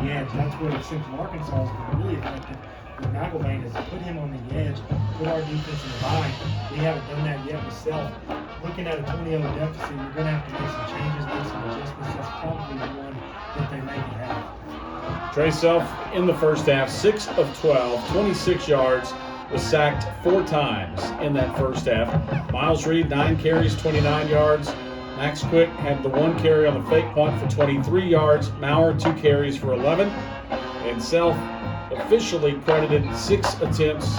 the edge. That's where Central Arkansas has been really effective with McElvain, is to put him on the edge, put our defense in the bind. We haven't done that yet with Self. Looking at a 20-0 deficit, you're going to have to make some changes, make some adjustments. That's probably the one that they make it happen. Trey Self in the first half, 6 of 12, 26 yards, was sacked 4 times in that first half. Miles Reed, 9 carries, 29 yards. Max Quick had the 1 carry on the fake punt for 23 yards. Maurer, 2 carries for 11. And Self officially credited 6 attempts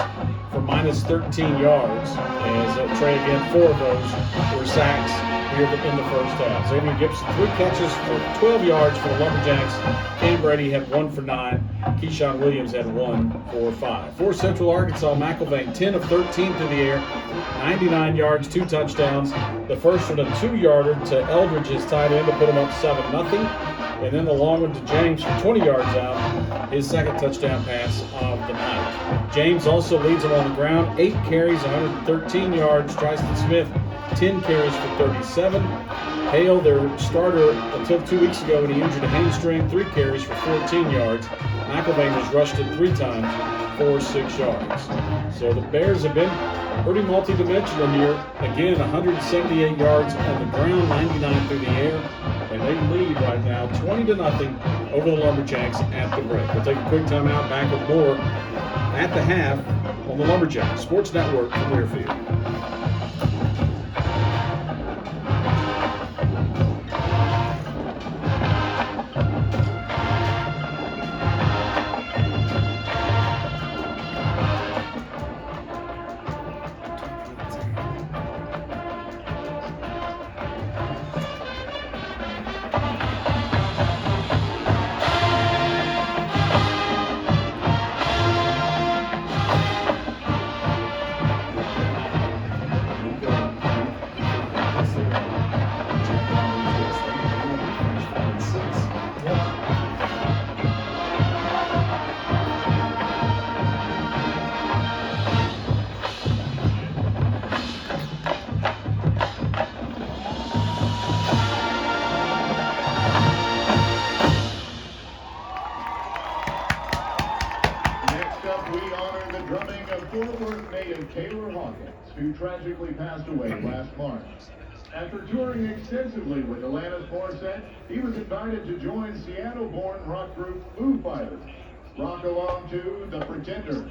for minus 13 yards. As Trey, again, 4 of those were sacks here in the first half. Xavier Gibson, 3 catches for 12 yards for the Lumberjacks. Cam Brady had 1 for 9. Keyshawn Williams had 1 for 5. For Central Arkansas, McElvain, 10 of 13 through the air, 99 yards, 2 touchdowns. The first one, a 2-yarder to Eldridge's tight end to put him up 7-0. And then the long one to James for 20 yards out, his second touchdown pass of the night. James also leads him on the ground, 8 carries, 113 yards. Tristan Smith, 10 carries for 37. Hale, their starter until 2 weeks ago when he injured a hamstring, 3 carries for 14 yards. McElvain was rushed it 3 times for 6 yards. So the Bears have been pretty multi-dimensional here. Again, 178 yards on the ground, 99 through the air. And they lead right now 20-0 over the Lumberjacks at the break. We'll take a quick timeout, back with more at the half on the Lumberjacks Sports Network from Learfield. 'Taylor Hawkins, who tragically passed away last March. After touring extensively with Alanis Morissette, he was invited to join Seattle-born rock group Foo Fighters. Rock along to The Pretender.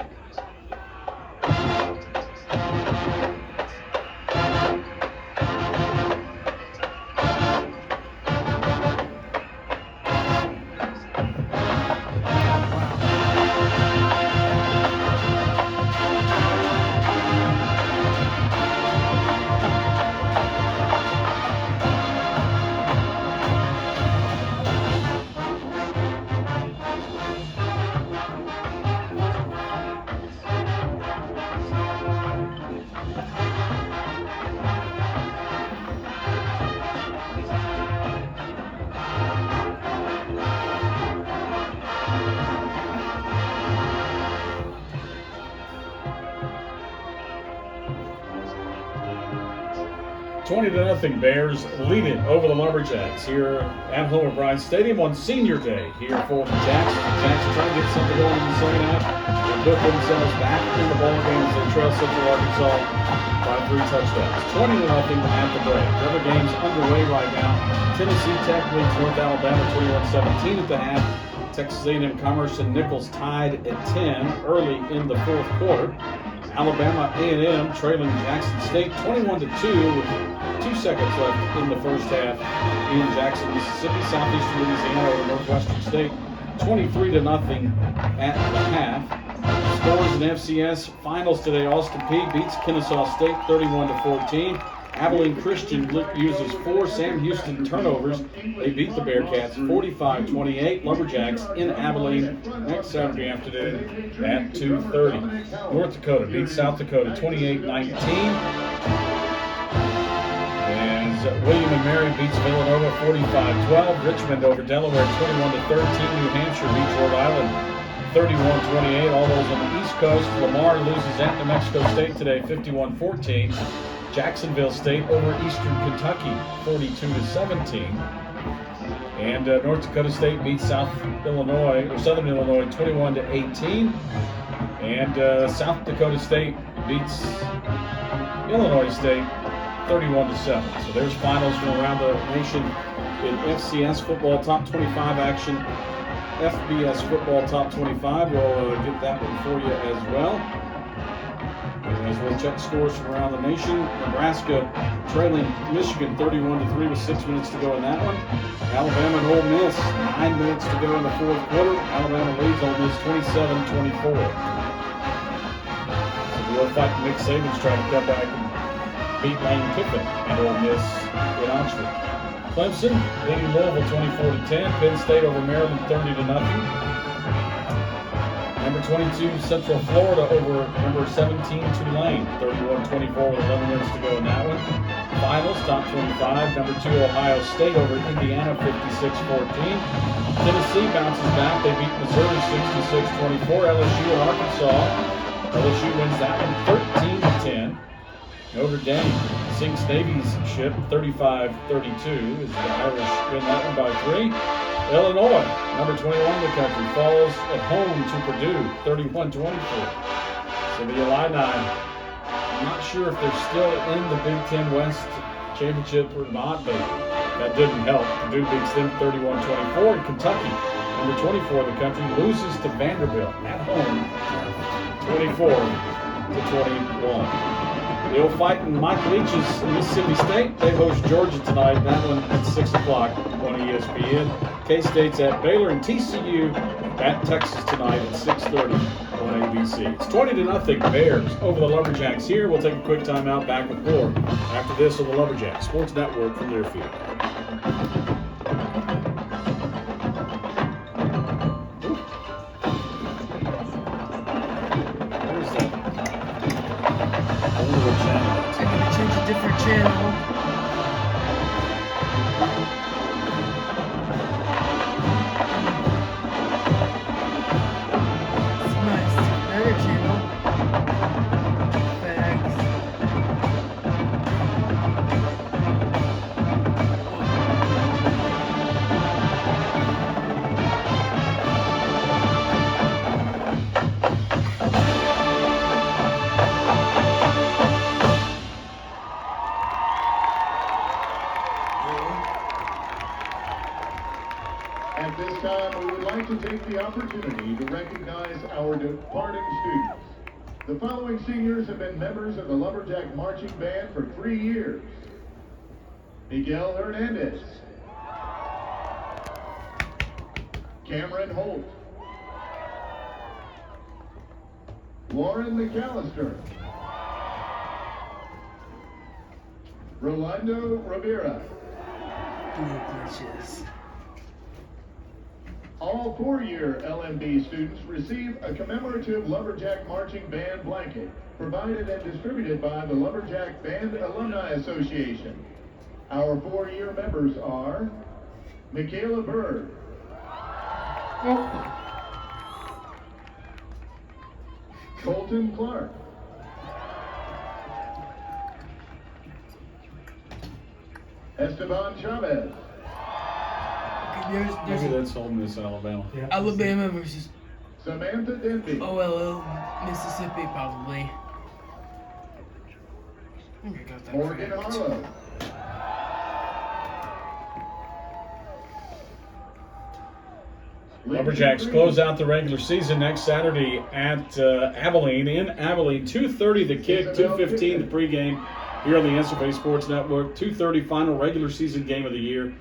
Nothing Bears lead it over the Lumberjacks here at Homer Bryant Stadium on Senior Day here for the Jacks. The Jacks trying to get something going in the second half. They put themselves back in the ball game as they trail Central Arkansas by 3 touchdowns. 20-0 at the break. Other games underway right now. Tennessee Tech leads North Alabama 21-17 at the half. Texas A&M Commerce and Nichols tied at 10 early in the fourth quarter. Alabama A&M trailing Jackson State 21-2 with 2 seconds left in the first half in Jackson, Mississippi. Southeastern Louisiana over Northwestern State 23-0 at the half. Scores in FCS finals today. Austin Peay beats Kennesaw State 31-14. Abilene Christian uses 4 Sam Houston turnovers. They beat the Bearcats 45-28. Lumberjacks in Abilene next Saturday afternoon at 2:30. North Dakota beats South Dakota 28-19. As William and Mary beats Villanova 45-12. Richmond over Delaware 21-13. New Hampshire beats Rhode Island 31-28. All those on the East Coast. Lamar loses at New Mexico State today 51-14. Jacksonville State over Eastern Kentucky 42-17. And North Dakota State beats Southern Illinois 21-18. And South Dakota State beats Illinois State 31-7. So there's finals from around the nation in FCS football top 25 action. FBS football top 25. We'll get that one for you as well. As we'll check scores from around the nation. Nebraska trailing Michigan 31-3 with 6 minutes to go in that one. Alabama and Ole Miss, 9 minutes to go in the fourth quarter. Alabama leads Ole Miss 27-24. So we'll fight Nick Saban's trying to come back and beat Lane Kiffin and Ole Miss in Oxford. Clemson leading Louisville 24-10. Penn State over Maryland 30-0. Number 22 Central Florida over number 17 Tulane 31-24 with 11 minutes to go in that one. Finals top 25. Number 2 Ohio State over Indiana 56-14. Tennessee bounces back. They beat Missouri 66-24. LSU and Arkansas. LSU wins that one 13-10. Notre Dame sinks Navy's ship 35-32 as the Irish win that one by 3. Illinois, number 21 in the country, falls at home to Purdue 31-24. So the Illini, I'm not sure if they're still in the Big Ten West Championship or not, but that didn't help. Purdue beats them 31-24. And Kentucky, number 24 in the country, loses to Vanderbilt at home 24-21. They'll fight in Mike Leach's in Mississippi State. They host Georgia tonight. That one at 6 o'clock on ESPN. K-State's at Baylor, and TCU at Texas tonight at 6:30 on ABC. It's 20-0 Bears over the Lumberjacks here. We'll take a quick timeout. Back with more after this on the Lumberjacks Sports Network from Learfield. I'm gonna change a different channel. It's nice. Another channel. Facts. At this time, we would like to take the opportunity to recognize our departing students. The following seniors have been members of the Lumberjack Marching Band for 3 years. Miguel Hernandez, Cameron Holt, Lauren McAllister, Rolando Rivera. Glitches. All 4-year LMB students receive a commemorative Lumberjack Marching Band blanket provided and distributed by the Lumberjack Band Alumni Association. Our 4-year members are Michaela Bird, Colton Clark, Esteban Chavez, Maybe that's Ole Miss, Alabama. Yeah. Alabama versus Samantha Denby, OLL, Mississippi, probably. I think I got that Morgan correct. Harlow, Lumberjacks close out the regular season next Saturday at Abilene. In Abilene, 2:30 the kick, 2:15 the pregame here on the SFA Sports Network. 2:30 final regular season game of the year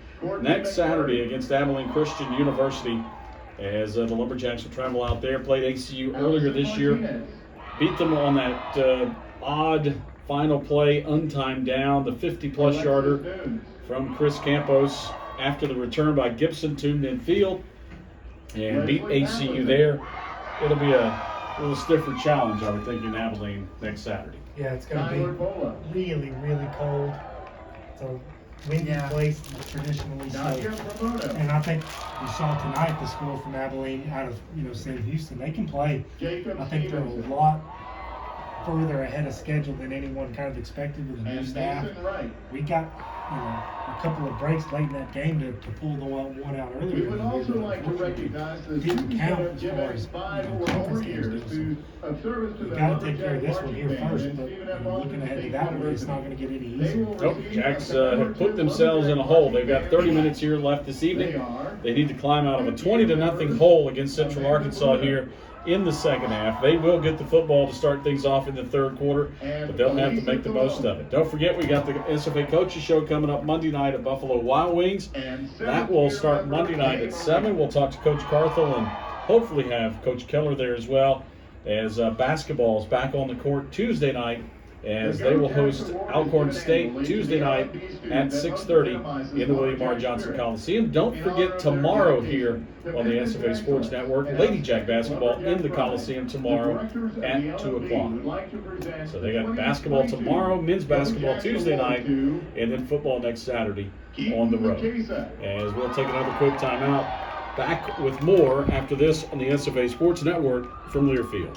next Saturday against Abilene Christian University as the Lumberjacks will travel out there. Played ACU earlier this year. Beat them on that odd final play, untimed down, the 50-plus yarder from Chris Campos after the return by Gibson to midfield. And beat ACU there. It'll be a little stiffer challenge, I would think, in Abilene next Saturday. Yeah, it's going Tyler to Bola, be really, really cold. So windy Yeah. place traditionally Nadia so. Promoto, And I think we saw tonight the school from Abilene out of St. Houston. They can play. Jacob I think they're a Stevenson, lot further ahead of schedule than anyone kind of expected with the new and staff. Mason Wright. We got a couple of breaks late in that game to pull the one out earlier. We would in the also year, like to unfortunately, recognize the didn't students that count have as far given as 5 or conference more games years go. to of service to You the got to take care of Lumberjack this one here Marching first, Band but and Stephen F. looking ahead to that one, it's not going to get any They easier. will Nope, receive Jacks a September have put 2 themselves in a Lumberjack hole. They've got 30 Marching minutes here left this They evening. are They need to climb out of a 20-0 hole against Central Arkansas here in the second half. They will get the football to start things off in the third quarter, but they'll have to make the most of it. Don't forget, we got the SFA Coaches Show coming up Monday night at Buffalo Wild Wings. and That will start Monday night at 7. We'll talk to Coach Carthel and hopefully have Coach Keller there as well, as basketball is back on the court Tuesday night, as they will host Alcorn State Tuesday night at 6:30 in the William R. Johnson Coliseum. Don't forget tomorrow here on the SFA Sports Network, Lady Jack basketball in the Coliseum tomorrow at 2 o'clock. So they got basketball tomorrow, men's basketball Tuesday night, and then football next Saturday on the road. As we'll take another quick timeout. Back with more after this on the SFA Sports Network from Learfield.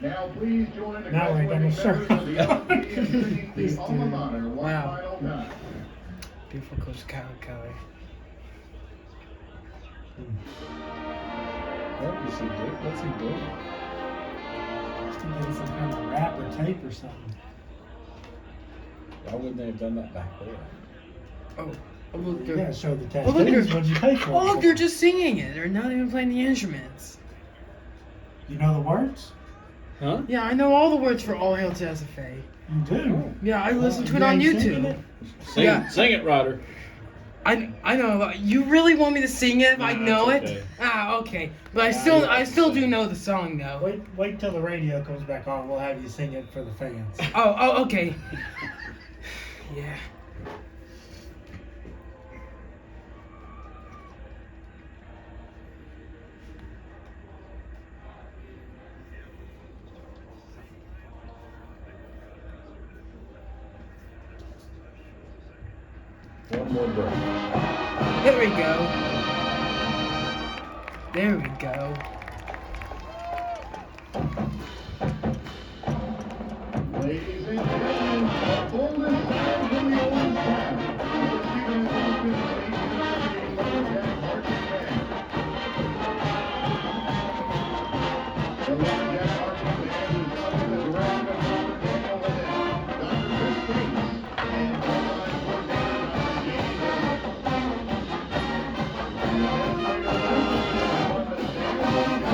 Now please join the Now we're graduating done, sir. members of the LP in singing the alma mater one Wow. final time. Beautiful Coach Kyle Kelly. What's he doing? Just to get some kind of wrap or tape or something. Why wouldn't they have done that back there? Oh, look, You gotta they're, show the Oh, look, tattoos. they're- What'd you pay for? oh, look, they're just singing it. They're not even playing the instruments. You know the words? Huh? Yeah, I know all the words for All Hail to SFA. You do. Yeah, I listened to You it on ain't singing YouTube. it? Sing it, Ryder. I know. You really want me to sing it if I Nah, know it's it? okay. Ah, okay. But Nah, you I have to still sing. do know the song though. Wait till the radio comes back on. We'll have you sing it for the fans. Oh, okay. Yeah. One more break. There we go. There we go. Ladies and gentlemen, the oldest sound from the oldest town. We're Stephen F. Austin, State Lumberjack Marching Band. The Lumberjack Marching Band is under the direction of Dr. Daniel Lynette, Dr. Chris Bates, and Online Coordinator Dr. Jamie Miller.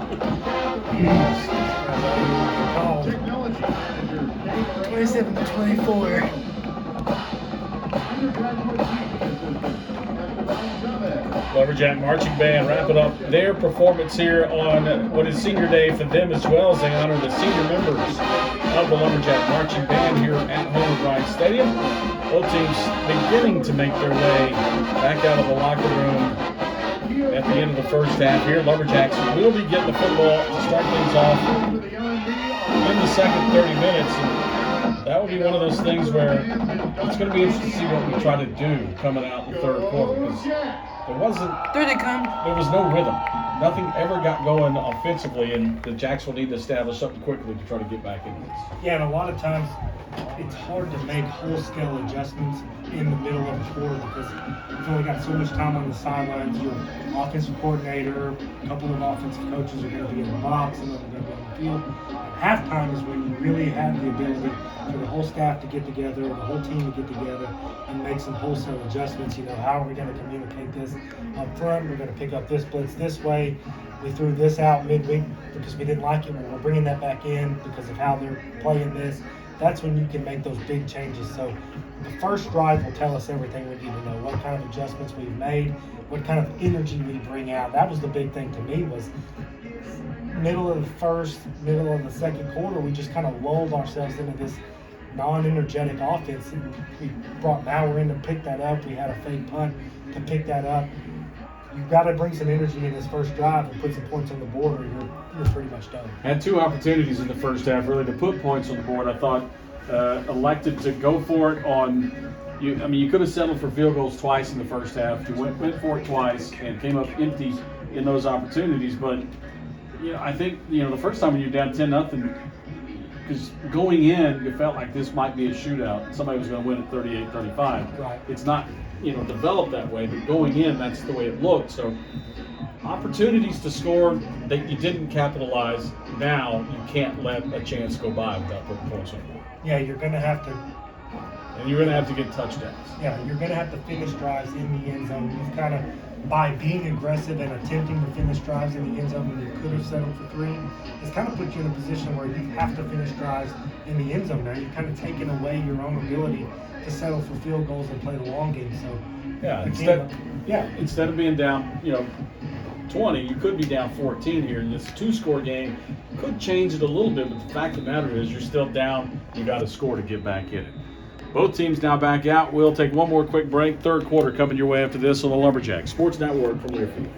The administrator of the Department of Technology Manager, Dave 27 to 24. Undergraduate teaching assistant, Esteban Chavez. Lumberjack Marching Band wrapping up their performance here on what is senior day for them as well, as they honor the senior members of the Lumberjack Marching Band here at home at Ryan Stadium. Both teams beginning to make their way back out of the locker room at the end of the first half here. Lumberjacks will be getting the football to start things off in the second 30 minutes. And that will be one of those things where it's going to be interesting to see what we try to do coming out in the third quarter, because There they come. there was no rhythm. Nothing ever got going offensively, and the Jacks will need to establish something quickly to try to get back into this. Yeah, and a lot of times it's hard to make whole-scale adjustments in the middle of the quarter because you've only got so much time on the sidelines. Your offensive coordinator, a couple of offensive coaches are going to be in the box, and then they're going to be on the field. Halftime is when you really have the ability for the whole staff to get together, the whole team to get together, and make some wholesale adjustments. You know, how are we going to communicate this up front? We're going to pick up this blitz this way. We threw this out midweek because we didn't like it. We're bringing that back in because of how they're playing this. That's when you can make those big changes. So the first drive will tell us everything we need to know, what kind of adjustments we've made, what kind of energy we bring out. That was the big thing to me, was middle of the first, middle of the second quarter, we just kind of lulled ourselves into this non-energetic offense. And we brought Mauer in to pick that up. We had a fake punt to pick that up. You've got to bring some energy in this first drive and put some points on the board, or you're pretty much done. Had two opportunities in the first half really to put points on the board. I thought elected to go for it on. You could have settled for field goals twice in the first half. You went for it twice and came up empty in those opportunities, but I think the first time when you're down 10-0, because going in you felt like this might be a shootout. Somebody was going to win at 38-35. Right. It's not developed that way, but going in that's the way it looked. So opportunities to score that you didn't capitalize. Now you can't let a chance go by without putting points on the board. Yeah, you're going to have to. And you're going to have to get touchdowns. Yeah, you're going to have to finish drives in the end zone. You've kind of, by being aggressive and attempting to finish drives in the end zone when you could have settled for 3, it's kind of put you in a position where you have to finish drives in the end zone now. You've kind of taken away your own ability to settle for field goals and play the long game. So, Yeah, again, instead of being down, 20, you could be down 14 here. And this 2-score game could change it a little bit, but the fact of the matter is you're still down. You got to score to get back in it. Both teams now back out. We'll take one more quick break. Third quarter coming your way after this on the Lumberjacks Sports Network from Learfield.